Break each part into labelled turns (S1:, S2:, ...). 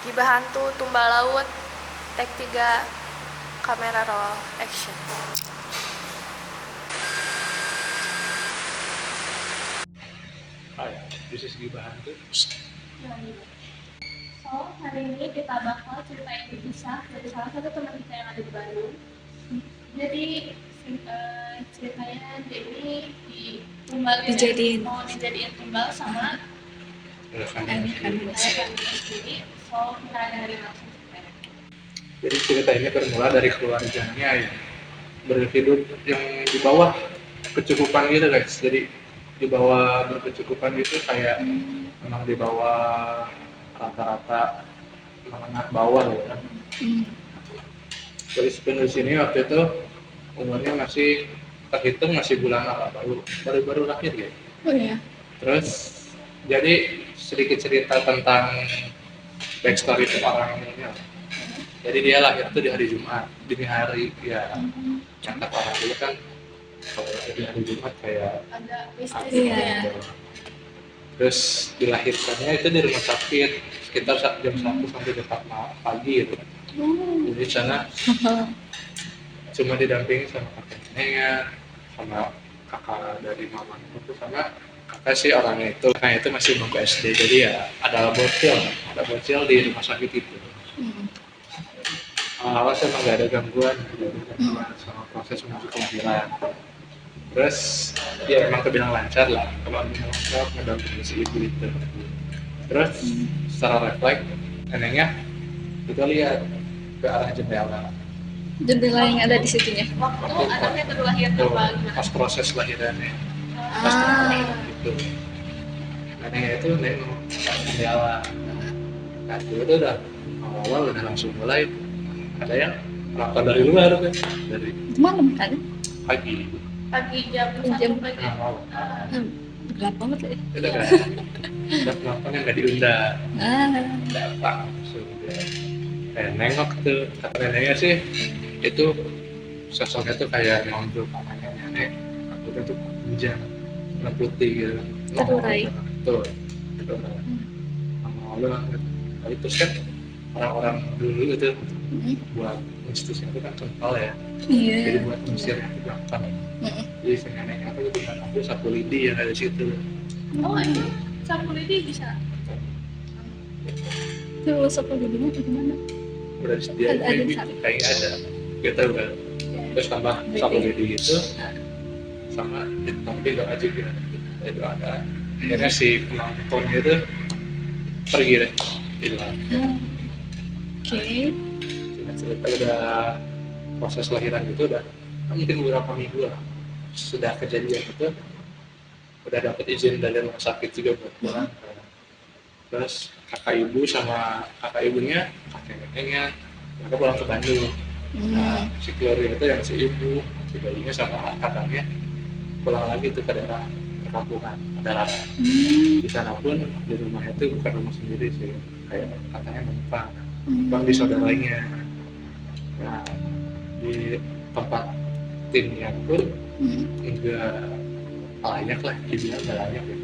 S1: Gibah hantu, tumbal laut, take 3, kamera roll, action.
S2: Hai, this is Gibah Hantu.
S3: So, hari ini kita bakal ceritain kisah dari salah satu teman kita yang ada di Bandung. Jadi, ceritanya dia ini dijadiin tumbal sama ayah sendiri. So, kita dari langsung ceritanya.
S2: Jadi cerita ini bermula dari keluarganya yang berhidup yang di bawah kecukupan gitu guys. Jadi di bawah berkecukupan gitu kayak memang di bawah rata-rata menengah bawah ya kan. Jadi penulis ini waktu itu umurnya masih terhitung masih bulan apa baru lahir ya.
S3: Oh iya.
S2: Terus jadi sedikit cerita tentang backstory orang ini. Jadi dia lahir tuh di hari Jumat, dini hari ya. Contoh orang dulu kan kalau di hari Jumat kayak
S3: Ada
S2: apa
S3: mistis
S2: gitu. Terus dilahirkannya itu di rumah sakit sekitar jam 1 sampai jam 4 pagi gitu. Jadi di sana cuma didampingi sama kakek neneknya, sama kakak dari mama itu sama kakak sih orangnya itu. Nah itu masih bangku SD, jadi ya ada bocil di rumah sakit itu. Awal sih emang gak ada gangguan sama proses menuju kelahiran. Terus ya emang kebilang lancar lah, kalau bilang lancar ngedampingi si ibu itu. Terus secara refleks neneknya kita lihat ke arah jendela.
S3: jendela yang ada di situnya. Waktu anaknya baru lahir
S2: Tuh,
S3: apa gimana?
S2: pas proses lahirannya, pas itu neneknya itu nengok ke jendela. Nah itu udah awal udah langsung mulai ada yang melangkah dari luar kan, dari
S3: Malam kan?
S2: pagi.
S3: Pagi jam 1 pagi.
S2: Nah, mau
S3: Gelap banget ya.
S2: itu kan udah penonton yang nggak diundang datang sudah kayak nengok tuh kata neneknya sih itu sosoknya tuh kayak nonjol namanya nenek aku tuh panjang warna putih gitu
S3: Terurai.
S2: tuh terurai sama Allah gitu. Terus kan orang-orang dulu itu buat mistisnya itu kan kental ya. Jadi buat mesir itu gampang. Jadi si neneknya aku juga ambil sapu lidi yang ada di situ.
S3: Oh ini sapu lidi bisa. Itu sapu lidinya bagaimana?
S2: Udah disediain kayaknya ada kita udah terus tambah sapu lidi itu sama ditambah doa juga itu ada akhirnya si penontonnya itu pergi deh hilang. Cerita udah proses lahiran itu udah mungkin beberapa minggu lah sudah kejadian itu udah dapat izin dari rumah sakit juga buat pulang. Terus kakak ibu sama kakak ibunya kakek neneknya mereka pulang ke Bandung. Nah si keluarga itu yang si ibu si bayinya sama kakaknya pulang lagi tuh ke daerah perkampungan daerah. Di sana pun di rumah itu bukan rumah sendiri sih kayak katanya numpang di saudaranya. Nah di tempat timnya pun enggak layak lah dibilang enggak layak ya.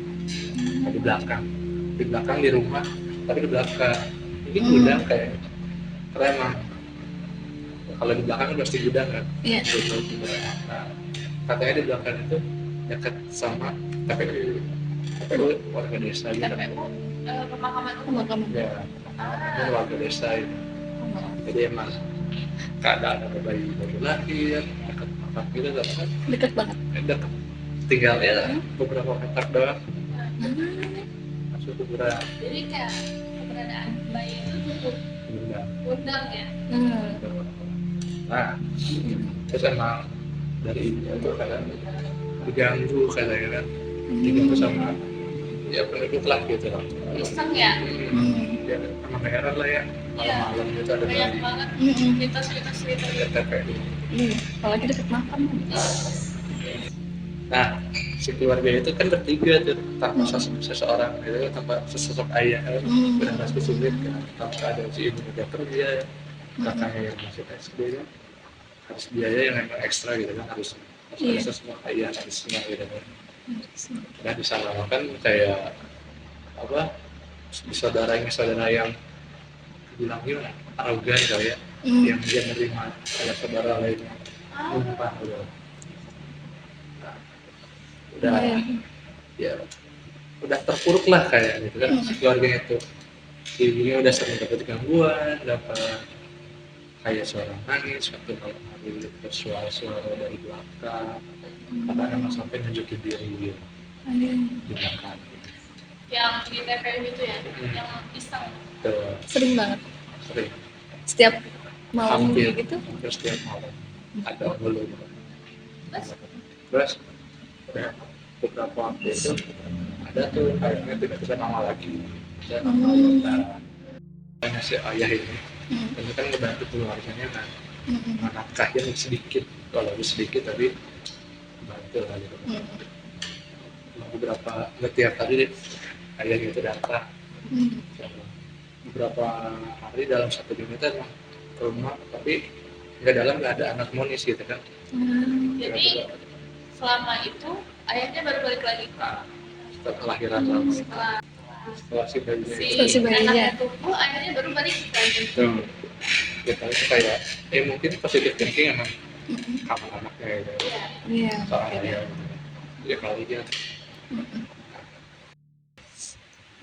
S2: Di belakang di rumah tapi di belakang ini gudang kayak karena emang kalau di belakang kan pasti gudang kan. Nah katanya di belakang itu dekat sama TPU warga desa gitu.
S3: Pemakaman.
S2: Ya ini warga desa itu. Jadi emang keadaan ada bayi baru lahir dekat makam gitu kan
S3: Dekat banget.
S2: dekat tinggal ya beberapa meter doang masuk kuburan.
S3: Jadi kayak keberadaan bayi itu cukup undang ya.
S2: Nah terus emang dari itu kadang diganggu katanya kan diganggu sama ya penduduk lah gitu lah.
S3: Iseng ya.
S2: Ya emang heran lah ya malam-malam gitu ada
S3: Banyak
S2: bayi
S3: banget mitos-mitos gitu.
S2: di TPU.
S3: Apalagi deket makam.
S2: Nah, si keluarga itu kan bertiga tuh tanpa seseorang gitu, tanpa sesosok ayah benar pasti sulit kan. Tanpa ada si ibu udah kerja, kakaknya yang masih SD kan, harus biaya yang emang ekstra gitu kan harus ada sosok ayah harusnya gitu kan. Nah di sana kan kayak apa saudara yang bilang gimana, arogan kali ya, yang dia menerima kayak saudara lainnya numpang udah. Nah, udah ya udah terpuruk lah kayak gitu kan si keluarga itu. Ibunya udah sering dapat gangguan, dapat kayak suara nangis waktu malam hari, terus suara-suara dari belakang, kadang sampai nunjukin diri dia di belakang.
S3: Yang di TPU itu ya, yang iseng.
S2: Tuh,
S4: Sering banget.
S2: sering,
S4: Setiap malam
S2: hampir
S4: gitu.
S2: setiap malam ada mulu.
S3: Terus
S2: Terus udah beberapa waktu itu ada tuh kayaknya tiba-tiba nama lagi dan nama tanya si ayah ini ini kan ngebantu keluarganya kan menafkahin sedikit, kalau lebih sedikit tapi bantu lah gitu. Beberapa nggak tiap hari ayah itu datang beberapa hari dalam satu minggu itu emang ke rumah, tapi nggak dalam nggak ada anak monis gitu kan.
S3: jadi selama itu ayahnya baru balik lagi
S2: Setelah kelahiran lama,
S3: setelah
S2: setelah si bayinya
S3: si
S4: Setelah si bayinya.
S3: anaknya tumbuh, ayahnya baru balik lagi.
S2: itu kita itu kayak mungkin positif thinking emang kamu anaknya gitu
S4: Iya.
S2: soalnya ya, ya kali dia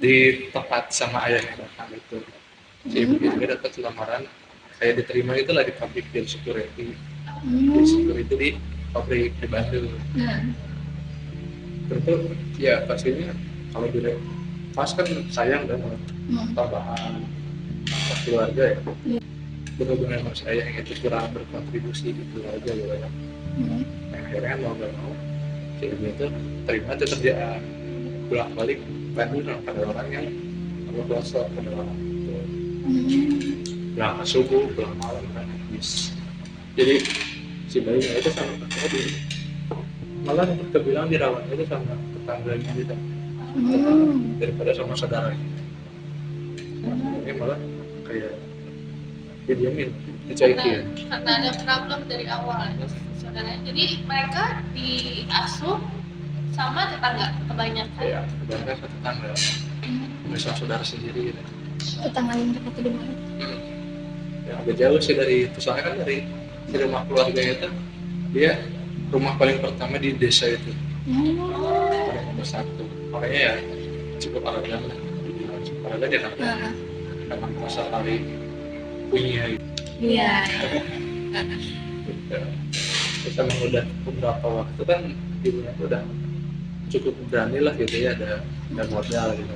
S2: di tempat sama ayahnya datang itu si ibu juga dapat lamaran kayak diterima itu lah di pabrik di security di pabrik di Bandung. Tentu ya pastinya kalau di pas kan sayang dan tambahan keluarga ya, benar-benar mas ayah yang itu kurang berkontribusi di keluarga gitu ya. Akhirnya mau gak mau si ibu itu terima itu kerjaan bolak-balik Bandung pada orang yang pelosok pada orang itu berangkat subuh pulang malam kan habis. Jadi si bayinya itu sama kakaknya malah terbilang dirawat itu sama tetangganya gitu daripada sama saudaranya. Ini malah kayak didiamin, dicuekin.
S3: Karena ada problem dari awal terus saudaranya. Jadi mereka diasuh sama tetangga kebanyakan.
S2: Iya, kebanyakan satu tetangga, misal saudara sendiri gitu.
S4: Tetangga yang dekat di mana?
S2: Ya agak jauh sih dari itu, soalnya kan dari rumah keluarganya itu dia rumah paling pertama di desa itu, paling nomor satu. Makanya ya cukup arogan lah, cukup arogan ya karena memang masa kali punya gitu.
S4: Iya.
S2: Terus emang udah beberapa waktu kan ibunya tuh udah cukup berani lah gitu ya, ada modal gitu,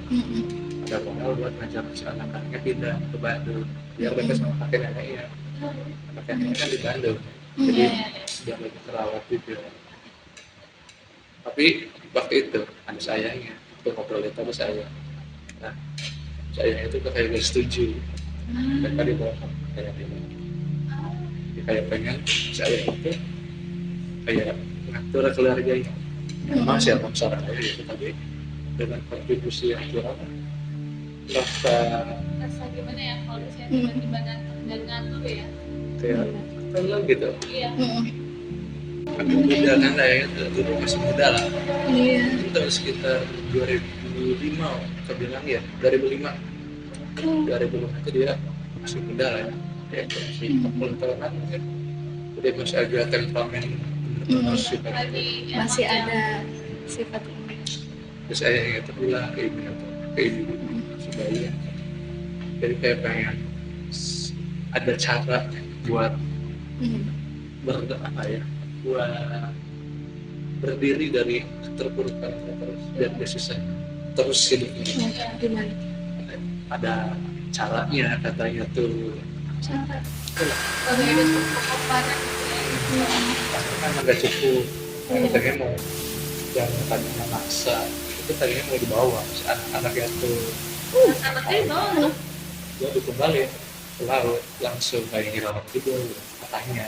S2: ada modal buat ngajak si anak-anaknya pindah ke Bandung biar mereka sama kakek neneknya. Kakek neneknya kan di Bandung, jadi biar lebih terawat juga. Tapi waktu itu ada sayangnya, itu ngobrol itu ada saya. Nah, sayangnya itu kayak gak setuju. Mereka dibawa kayak gitu. Dia kayak pengen saya itu kayak ngatur keluarganya. Memang sih abang saran aja gitu, tapi dengan kontribusi yang kurang rasa
S3: Gimana ya kalau misalnya tiba-tiba datang dan ngatur ya.
S2: kayak tenang gitu.
S3: Iya.
S2: Tapi muda kan ya, dulu masih muda lah.
S4: Iya.
S2: Itu tahun sekitar 2005, saya bilang ya, 2005 itu dia masih muda lah ya, kayak masih 40 tahunan mungkin. Dia masih agak temperamen, masih
S4: Masih ada sifat ini.
S2: terus saya itu bilang ke ibu supaya jadi kayak pengen ada cara buat buat berdiri dari keterpurukan terus biar dia susah terus hidupnya.
S4: Gimana?
S2: Ada caranya katanya tuh.
S3: Kalau ada pengorbanan gitu ya.
S2: Kan nggak cukup. Katanya mau yang tadinya maksa itu tadinya mau dibawa anak-anaknya tuh
S3: Anaknya dibawa tuh.
S2: dia dikembali ke laut langsung kayak dirawat gitu katanya.